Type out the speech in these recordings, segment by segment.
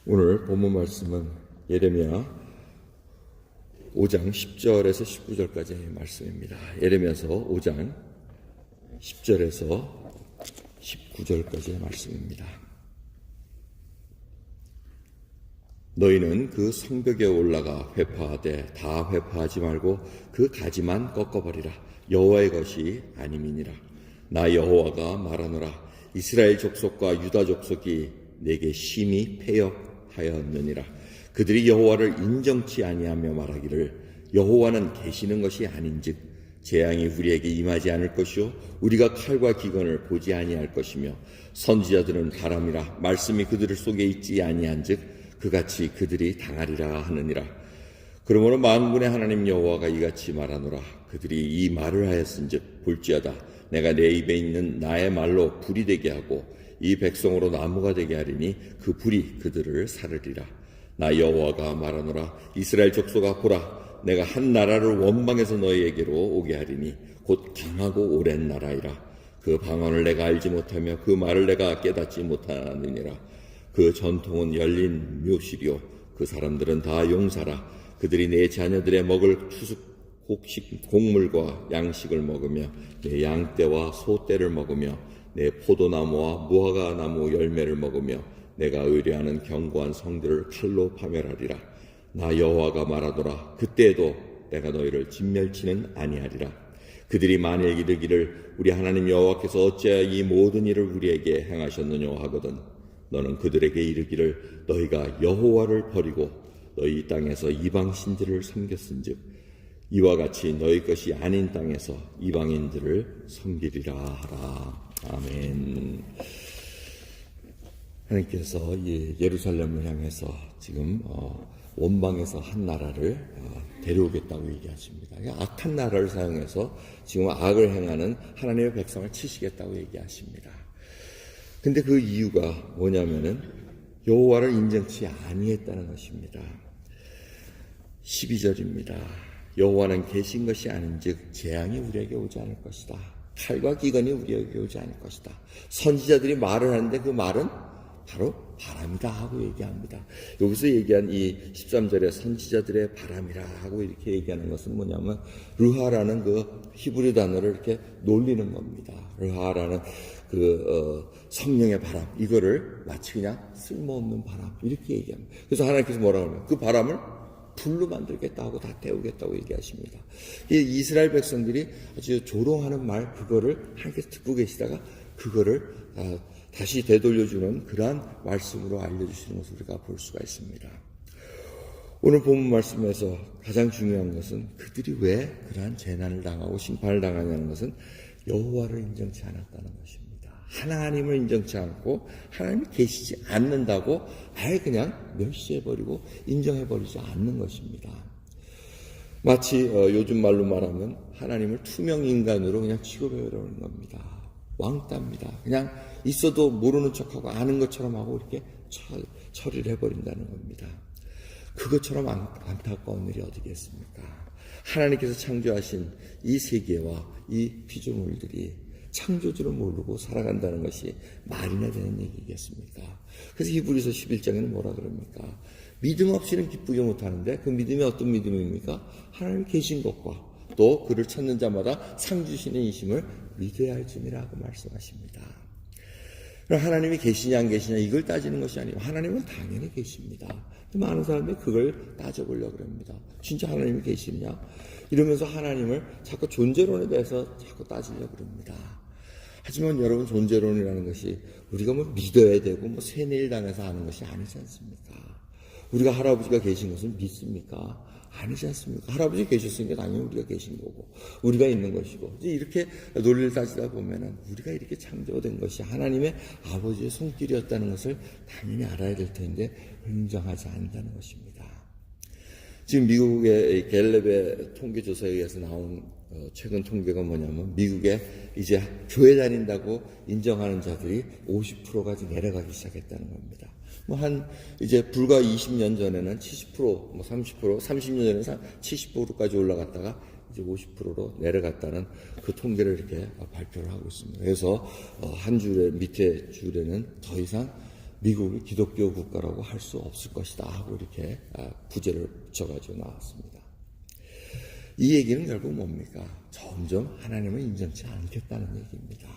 오늘 본문 말씀은 예레미야 5장 10절에서 19절까지의 말씀입니다. 예레미야서 5장 10절에서 19절까지의 말씀입니다. 너희는 그 성벽에 올라가 회파하되 다 회파하지 말고 그 가지만 꺾어버리라. 여호와의 것이 아님이니라. 나 여호와가 말하노라. 이스라엘 족속과 유다 족속이 내게 심히 패역하였느니라. 그들이 여호와를 인정치 아니하며 말하기를 여호와는 계시는 것이 아닌즉 재앙이 우리에게 임하지 않을 것이요 우리가 칼과 기근을 보지 아니할 것이며 선지자들은 바람이라 말씀이 그들 속에 있지 아니한즉 그같이 그들이 당하리라 하느니라. 그러므로 만군의 하나님 여호와가 이같이 말하노라. 그들이 이 말을 하였은즉 볼지어다 내가 내 입에 있는 나의 말로 불이 되게 하고 이 백성으로 나무가 되게 하리니 그 불이 그들을 사르리라. 나 여호와가 말하노라. 이스라엘 족속아 보라 내가 한 나라를 원방에서 너희에게로 오게 하리니 곧 강하고 오랜 나라이라. 그 방언을 내가 알지 못하며 그 말을 내가 깨닫지 못하느니라. 그 전통은 열린 묘실이요 그 사람들은 다 용사라. 그들이 내 자녀들의 먹을 추수 곡물과 양식을 먹으며 내 양떼와 소떼를 먹으며 내 포도나무와 무화과나무 열매를 먹으며 내가 의뢰하는 견고한 성들을 칼로 파멸하리라. 나 여호와가 말하노라. 그때에도 내가 너희를 진멸치는 아니하리라. 그들이 만일 이르기를 우리 하나님 여호와께서 어찌하여 이 모든 일을 우리에게 행하셨느냐 하거든 너는 그들에게 이르기를 너희가 여호와를 버리고 너희 땅에서 이방 신들을 섬겼은즉 이와 같이 너희 것이 아닌 땅에서 이방인들을 섬기리라 하라. 아멘. 하나님께서 예루살렘을 향해서 지금 원방에서 한 나라를 데려오겠다고 얘기하십니다. 악한 나라를 사용해서 지금 악을 행하는 하나님의 백성을 치시겠다고 얘기하십니다. 근데 그 이유가 뭐냐면은 여호와를 인정치 아니했다는 것입니다. 12절입니다. 여호와는 계신 것이 아닌즉 재앙이 우리에게 오지 않을 것이다. 칼과 기근이 우리에게 오지 않을 것이다. 선지자들이 말을 하는데 그 말은 바로 바람이다 하고 얘기합니다. 여기서 얘기한 이 13절에 선지자들의 바람이라 하고 이렇게 얘기하는 것은 뭐냐면 르하라는 그 히브리 단어를 이렇게 놀리는 겁니다. 르하라는 성령의 바람, 이거를 마치 그냥 쓸모없는 바람 이렇게 얘기합니다. 그래서 하나님께서 뭐라고 하냐면 그 바람을 불로 만들겠다 하고 다 태우겠다고 얘기하십니다. 이 이스라엘 백성들이 아주 조롱하는 말 그거를 하나님께서 듣고 계시다가 그거를 다시 되돌려주는 그러한 말씀으로 알려주시는 것을 우리가 볼 수가 있습니다. 오늘 본문 말씀에서 가장 중요한 것은 그들이 왜 그러한 재난을 당하고 심판을 당하냐는 것은 여호와를 인정치 않았다는 것입니다. 하나님을 인정치 않고 하나님이 계시지 않는다고 아예 그냥 멸시해버리고 인정해버리지 않는 것입니다. 마치 요즘 말로 말하면 하나님을 투명인간으로 그냥 취급해버리는 겁니다. 왕따입니다. 그냥 있어도 모르는 척하고 아는 것처럼 하고 이렇게 처리를 해버린다는 겁니다. 그것처럼 안타까운 일이 어디겠습니까? 하나님께서 창조하신 이 세계와 이 피조물들이 창조주를 모르고 살아간다는 것이 말이나 되는 얘기겠습니까? 그래서 히브리서 11장에는 뭐라 그럽니까? 믿음 없이는 기쁘게 못하는데 그 믿음이 어떤 믿음입니까? 하나님 계신 것과 또 그를 찾는 자마다 상 주시는 이심을 믿어야 할지니라고 말씀하십니다. 하나님이 계시냐 안 계시냐 이걸 따지는 것이 아니고 하나님은 당연히 계십니다. 많은 사람들이 그걸 따져보려고 합니다. 진짜 하나님이 계시냐? 이러면서 하나님을 자꾸 존재론에 대해서 자꾸 따지려고 합니다. 하지만 여러분 존재론이라는 것이 우리가 뭐 믿어야 되고 뭐 세뇌를 당해서 하는 것이 아니지 않습니까? 우리가 할아버지가 계신 것을 믿습니까? 아니지 않습니까? 할아버지 계셨으니까 당연히 우리가 계신 거고 우리가 있는 것이고 이렇게 논리를 따지다 보면은 우리가 이렇게 창조된 것이 하나님의 아버지의 손길이었다는 것을 당연히 알아야 될 텐데 인정하지 않는다는 것입니다. 지금 미국의 갤럽의 통계조사에 의해서 나온 최근 통계가 뭐냐면 미국에 이제 교회 다닌다고 인정하는 자들이 50%가 내려가기 시작했다는 겁니다. 이제 불과 20년 전에는 70%, 30%, 30년 전에는 70%까지 올라갔다가 이제 50%로 내려갔다는 그 통계를 이렇게 발표를 하고 있습니다. 그래서 한 줄에, 밑에 줄에는 더 이상 미국이 기독교 국가라고 할 수 없을 것이다 하고 이렇게 부제를 붙여가지고 나왔습니다. 이 얘기는 결국 뭡니까? 점점 하나님을 인정치 않겠다는 얘기입니다.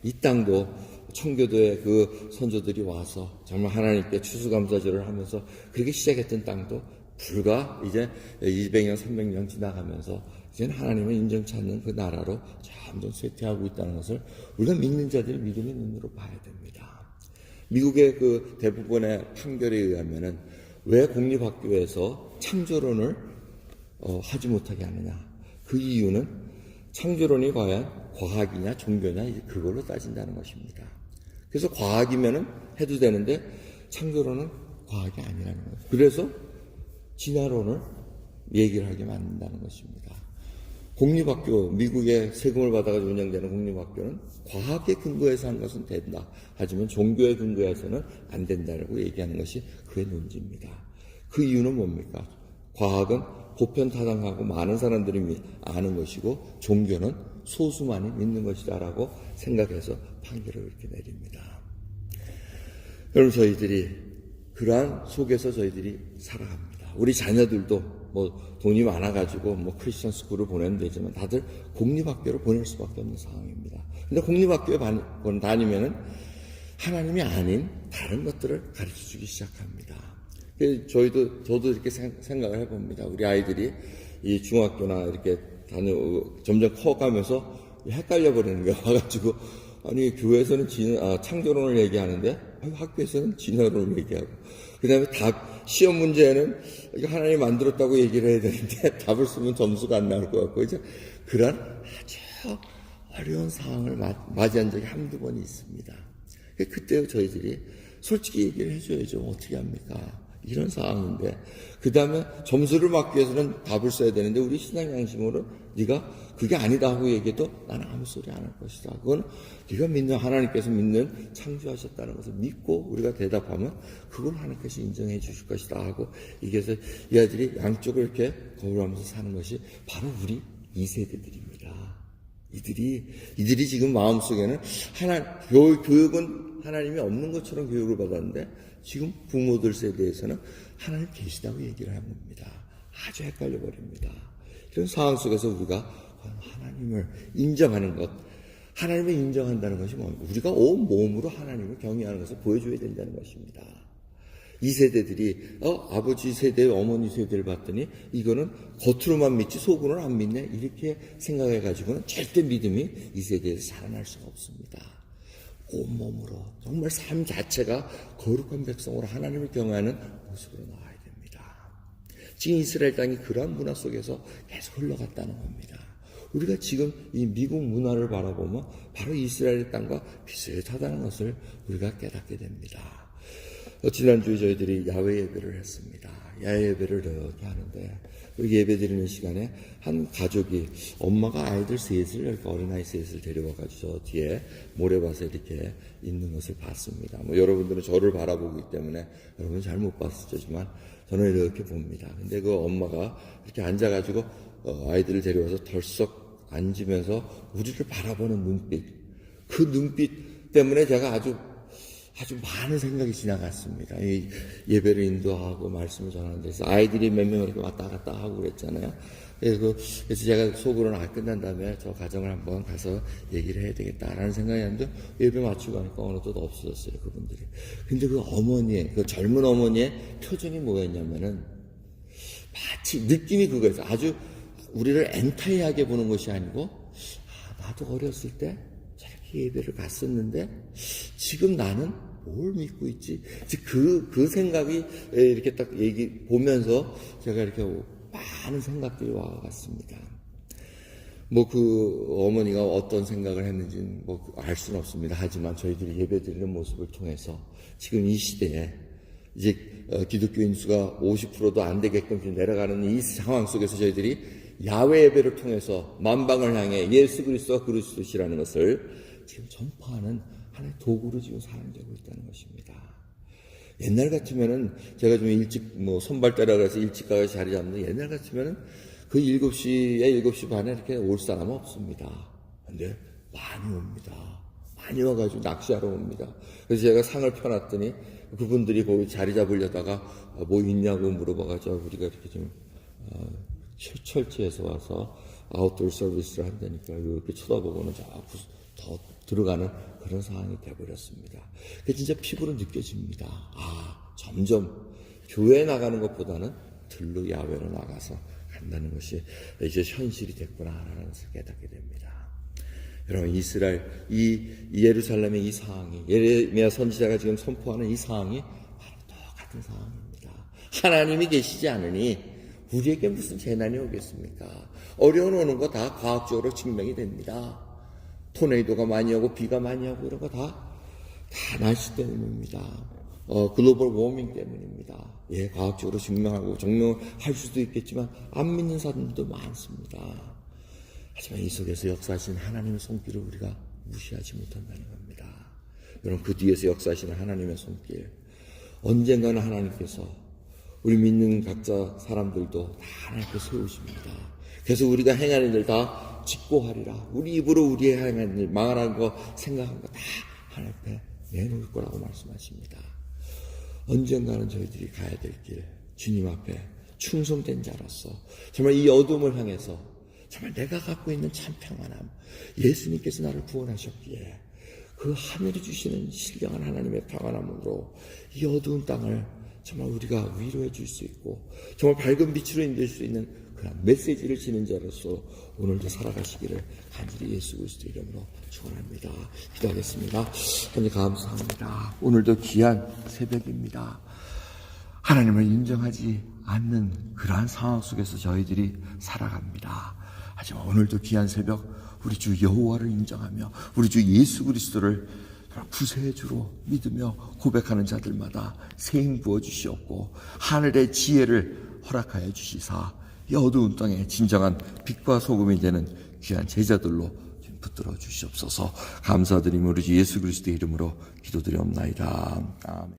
이 땅도 청교도의 그 선조들이 와서 정말 하나님께 추수감사절을 하면서 그렇게 시작했던 땅도 불과 이제 200년, 300년 지나가면서 이제는 하나님을 인정치 않는 그 나라로 점점 쇠퇴하고 있다는 것을 우리가 믿는 자들이 믿음의 눈으로 봐야 됩니다. 미국의 그 대부분의 판결에 의하면은 왜 공립학교에서 창조론을 하지 못하게 하느냐? 그 이유는 창조론이 과연 과학이냐 종교냐 그걸로 따진다는 것입니다. 그래서 과학이면은 해도 되는데 창조론은 과학이 아니라는 거예요. 그래서 진화론을 얘기를 하게 만든다는 것입니다. 공립학교, 미국의 세금을 받아가지고 운영되는 공립학교는 과학에 근거해서 한 것은 된다. 하지만 종교에 근거해서는 안 된다고 얘기하는 것이 그의 논지입니다. 그 이유는 뭡니까? 과학은 보편타당하고 많은 사람들이 아는 것이고 종교는 소수만이 믿는 것이다라고 생각해서 판결을 그렇게 내립니다. 여러분, 저희들이 그러한 속에서 저희들이 살아갑니다. 우리 자녀들도 뭐 돈이 많아가지고 뭐 크리스천 스쿨을 보내면 되지만 다들 공립학교를 보낼 수밖에 없는 상황입니다. 근데 공립학교에 다니면은 하나님이 아닌 다른 것들을 가르쳐 주기 시작합니다. 저도 이렇게 생각을 해봅니다. 우리 아이들이 이 중학교나 이렇게 점점 커가면서 헷갈려 버리는 게 와가지고, 아니, 교회에서는 창조론을 얘기하는데, 학교에서는 진화론을 얘기하고, 그 다음에 시험 문제에는 이거 하나님이 만들었다고 얘기를 해야 되는데, 답을 쓰면 점수가 안 나올 것 같고, 이제 그런 아주 어려운 상황을 맞이한 적이 한두 번이 있습니다. 그때 저희들이 솔직히 얘기를 해줘야죠. 어떻게 합니까? 이런 상황인데, 그 다음에 점수를 받기 위해서는 답을 써야 되는데, 우리 신앙 양심으로 네가 그게 아니다 하고 얘기해도 나는 아무 소리 안 할 것이다. 그건 네가 믿는, 하나님께서 믿는 창조하셨다는 것을 믿고 우리가 대답하면 그걸 하나님께서 인정해 주실 것이다 하고 얘기해서 이 아이들이 양쪽을 이렇게 거울하면서 사는 것이 바로 우리 2세대들입니다. 이들이 지금 마음속에는 교육은 하나님이 없는 것처럼 교육을 받았는데, 지금 부모들 세대에서는 하나님 계시다고 얘기를 하는 겁니다. 아주 헷갈려 버립니다. 이런 상황 속에서 우리가 하나님을 인정하는 것, 하나님을 인정한다는 것이 뭡니까? 우리가 온 몸으로 하나님을 경외하는 것을 보여줘야 된다는 것입니다. 이 세대들이 아버지 세대, 어머니 세대를 봤더니 이거는 겉으로만 믿지 속으로는 안 믿네, 이렇게 생각해가지고는 절대 믿음이 이 세대에서 자라날 수가 없습니다. 온몸으로 정말 삶 자체가 거룩한 백성으로 하나님을 경외하는 모습으로 나와야 됩니다. 지금 이스라엘 땅이 그러한 문화 속에서 계속 흘러갔다는 겁니다. 우리가 지금 이 미국 문화를 바라보면 바로 이스라엘 땅과 비슷하다는 것을 우리가 깨닫게 됩니다. 지난주에 저희들이 야외 예배를 했습니다. 야외 예배를 이렇게 하는데, 우리 예배 드리는 시간에 한 가족이 엄마가 아이들 셋을, 이렇게 어린아이 셋을 데려와가지고 저 뒤에 모래밭에 이렇게 있는 것을 봤습니다. 여러분들은 저를 바라보기 때문에 여러분 잘 못 봤었지만 저는 이렇게 봅니다. 근데 그 엄마가 이렇게 앉아가지고 아이들을 데려와서 덜썩 앉으면서 우리를 바라보는 눈빛, 그 눈빛 때문에 제가 아주 많은 생각이 지나갔습니다. 이 예배를 인도하고 말씀을 전하는 데서 아이들이 몇 명 이렇게 왔다 갔다 하고 그랬잖아요. 그래서 제가 속으로는 끝난 다음에 저 가정을 한번 가서 얘기를 해야 되겠다라는 생각이 했는데, 예배 마치고 가니까 어느덧 없어졌어요, 그분들이. 근데 그 젊은 어머니의 표정이 뭐였냐면은, 마치 느낌이 그거였어요. 아주 우리를 엔타이하게 보는 것이 아니고, 나도 어렸을 때 저렇게 예배를 갔었는데 지금 나는 뭘 믿고 있지? 그 생각이 이렇게 딱 보면서 제가 이렇게 많은 생각들이 와갔습니다. 그 어머니가 어떤 생각을 했는지는 알 수는 없습니다. 하지만 저희들이 예배 드리는 모습을 통해서 지금 이 시대에 이제 기독교인 수가 50%도 안 되게끔 내려가는 이 상황 속에서 저희들이 야외 예배를 통해서 만방을 향해 예수 그리스도가 그리스도시라는 것을 지금 전파하는 하나의 도구로 지금 사용되고 있다는 것입니다. 옛날 같으면은 제가 좀 일찍 선발 때라 그래서 일찍 가서 자리 잡는데, 옛날 같으면은 그 7시에 7시 반에 이렇게 올 사람은 없습니다. 근데 많이 옵니다. 많이 와가지고 낚시하러 옵니다. 그래서 제가 상을 펴놨더니 그분들이 거기 자리 잡으려다가 뭐 있냐고 물어봐가지고 우리가 이렇게 좀 철치에서 와서 아웃도어 서비스를 한다니까 이렇게 쳐다보고는 자꾸 더 들어가는 그런 상황이 돼버렸습니다. 그게 진짜 피부로 느껴집니다. 점점 교회에 나가는 것보다는 들로 야외로 나가서 간다는 것이 이제 현실이 됐구나라는 것을 깨닫게 됩니다. 여러분, 이스라엘, 이 예루살렘의 이 상황이, 예레미야 선지자가 지금 선포하는 이 상황이 바로 똑같은 상황입니다. 하나님이 계시지 않으니 우리에게 무슨 재난이 오겠습니까? 어려운 오는 거 다 과학적으로 증명이 됩니다. 토네이도가 많이 오고 비가 많이 오고 이런 거 다 날씨 때문입니다. 글로벌 워밍 때문입니다. 예, 과학적으로 증명할 수도 있겠지만 안 믿는 사람들도 많습니다. 하지만 이 속에서 역사하신 하나님의 손길을 우리가 무시하지 못한다는 겁니다. 여러분, 그 뒤에서 역사하시는 하나님의 손길, 언젠가는 하나님께서 우리 믿는 각자 사람들도 다 하나님께 세우십니다. 그래서 우리가 행하는 일 다 직고하리라. 우리 입으로 우리의 행하는 일, 망하는 거, 생각한 거 다 하나님 앞에 내놓을 거라고 말씀하십니다. 언젠가는 저희들이 가야 될 길, 주님 앞에 충성된 자로서 정말 이 어둠을 향해서 정말 내가 갖고 있는 참 평안함, 예수님께서 나를 구원하셨기에 그 하늘이 주시는 신령한 하나님의 평안함으로 이 어두운 땅을 정말 우리가 위로해 줄 수 있고 정말 밝은 빛으로 인도할 수 있는 그런 메시지를 지닌 자로서 오늘도 살아가시기를 간절히 예수 그리스도 이름으로 축원합니다. 기도하겠습니다. 하나님 감사합니다. 오늘도 귀한 새벽입니다. 하나님을 인정하지 않는 그러한 상황 속에서 저희들이 살아갑니다. 하지만 오늘도 귀한 새벽 우리 주 여호와를 인정하며 우리 주 예수 그리스도를 구세의 주로 믿으며 고백하는 자들마다 세임 부어주시옵고 하늘의 지혜를 허락하여 주시사 이 어두운 땅에 진정한 빛과 소금이 되는 귀한 제자들로 붙들어 주시옵소서. 감사드리며 우리 주 예수 그리스도의 이름으로 기도드리옵나이다. 아멘.